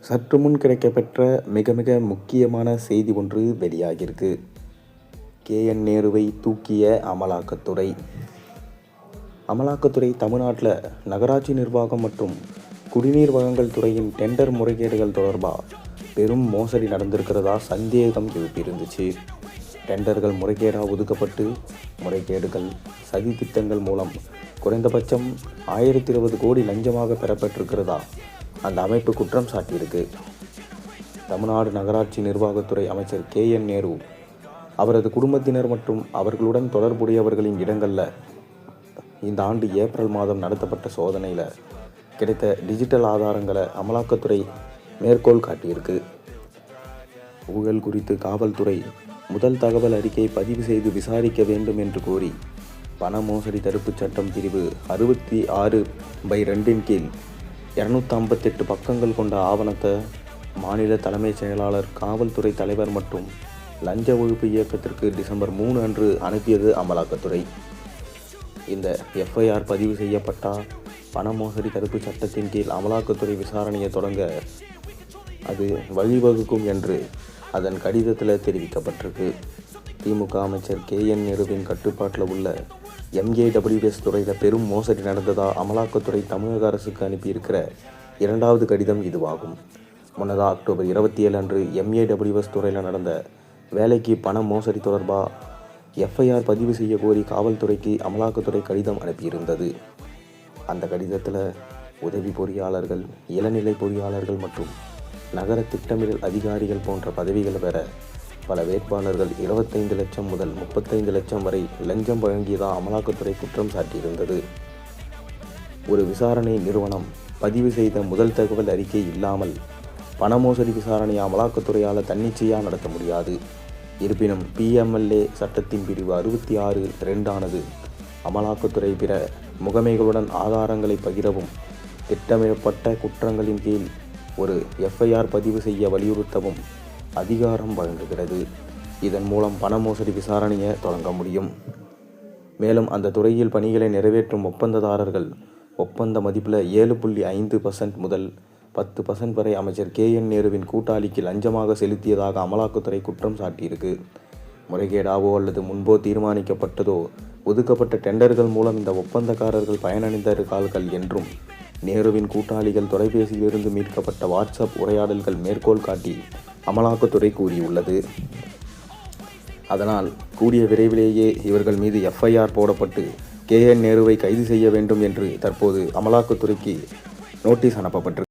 சற்று முன் கிடைக்கப்பெற்ற மிக மிக முக்கியமான செய்தி ஒன்று வெளியாகியிருக்கு. KN நேருவை தூக்கிய அமலாக்கத்துறை. அமலாக்கத்துறை தமிழ்நாட்டில் நகராட்சி நிர்வாகம் மற்றும் குடிநீர் வழங்கல் துறையின் டெண்டர் முறைகேடுகள் தொடர்பாக பெரும் மோசடி நடந்திருக்கிறதா சந்தேகம் எழுப்பியிருந்துச்சு. டெண்டர்கள் முறைகேடாக ஒதுக்கப்பட்டு முறைகேடுகள் சதி திட்டங்கள் மூலம் குறைந்தபட்சம் 1020 கோடி லஞ்சமாக பெறப்பட்டிருக்கிறதா அந்த அமைப்பு குற்றம் சாட்டியிருக்கு. தமிழ்நாடு நகராட்சி நிர்வாகத்துறை அமைச்சர் KN நேரு அவரது குடும்பத்தினர் மற்றும் அவர்களுடன் தொடர்புடையவர்களின் இடங்களில் இந்த ஆண்டு ஏப்ரல் மாதம் நடத்தப்பட்ட சோதனையில் கிடைத்த டிஜிட்டல் ஆதாரங்களை அமலாக்கத்துறை மேற்கோள் காட்டியிருக்கு. ஊழல் குறித்து காவல்துறை முதல் தகவல் அறிக்கை பதிவு செய்து விசாரிக்க வேண்டும் என்று கோரி பண மோசடி தடுப்புச் சட்டம் பிரிவு 66/2 கீழ் 258 பக்கங்கள் கொண்ட ஆவணத்தை மாநில தலைமைச் செயலாளர், காவல்துறை தலைவர் மற்றும் லஞ்ச ஒழிப்பு இயக்கத்திற்கு டிசம்பர் 3 அன்று அனுப்பியது அமலாக்கத்துறை. இந்த FIR பதிவு செய்யப்பட்டால் பண மோசடி தடுப்புச் சட்டத்தின் கீழ் அமலாக்கத்துறை விசாரணையை தொடங்க அது வழிவகுக்கும் என்று அதன் கடிதத்தில் தெரிவிக்கப்பட்டிருக்கு. திமுக அமைச்சர் KN நேருவின் கட்டுப்பாட்டில் உள்ள MAWS துறையில் பெரும் மோசடி நடந்ததாக அமலாக்கத்துறை தமிழக அரசுக்கு அனுப்பியிருக்கிற 2வது கடிதம் இதுவாகும். முன்னதாக அக்டோபர் 27 அன்று MAWS துறையில் நடந்த வேலைக்கு பண மோசடி தொடர்பாக FIR பதிவு செய்ய கோரி காவல்துறைக்கு அமலாக்கத்துறை கடிதம் அனுப்பியிருந்தது. அந்த கடிதத்தில் உதவி பொறியாளர்கள், இளநிலை பொறியாளர்கள் மற்றும் நகர திட்டமிடல் அதிகாரிகள் போன்ற பதவிகள் பெற பல வேட்பாளர்கள் 25 லட்சம் முதல் 35 லட்சம் வரை லஞ்சம் வழங்கியதாக அமலாக்கத்துறை குற்றம் சாட்டியிருந்தது. ஒரு விசாரணை நிறுவனம் பதிவு செய்த முதல் தகவல் அறிக்கை இல்லாமல் பண மோசடி விசாரணையை அமலாக்கத்துறையால் தன்னிச்சையாக நடத்த முடியாது. இருப்பினும் PMLA சட்டத்தின் பிரிவு 66/2 ஆனது அமலாக்கத்துறை பிற முகமைகளுடன் ஆதாரங்களை பகிரவும் திட்டமிடப்பட்ட குற்றங்களின் கீழ் ஒரு FIR பதிவு செய்ய வலியுறுத்தவும் அதிகாரம் வழங்குகிறது. இதன் மூலம் பண மோசடி விசாரணையை தொடங்க முடியும். மேலும் அந்த துறையில் பணிகளை நிறைவேற்றும் ஒப்பந்ததாரர்கள் ஒப்பந்த மதிப்பில் 7.5% முதல் 10% வரை அமைச்சர் KN நேருவின் கூட்டாளிக்கு லஞ்சமாக செலுத்தியதாக அமலாக்கத்துறை குற்றம் சாட்டியிருக்கு. முறைகேடாவோ அல்லது முன்போ தீர்மானிக்கப்பட்டதோ ஒதுக்கப்பட்ட டெண்டர்கள் மூலம் இந்த ஒப்பந்தக்காரர்கள் பயனடைந்தார்கள் என்றும் நேருவின் கூட்டாளிகள் தொலைபேசியிலிருந்து மீட்கப்பட்ட வாட்ஸ்அப் உரையாடல்கள் மேற்கோள் காட்டி அமலாக்கத்துறை கூறியுள்ளது. அதனால் கூடிய விரைவிலேயே இவர்கள் மீது FIR போடப்பட்டு KN நேருவை கைது செய்ய வேண்டும் என்று தற்போது அமலாக்கத்துறைக்கு நோட்டீஸ் அனுப்பப்பட்டிருக்கு.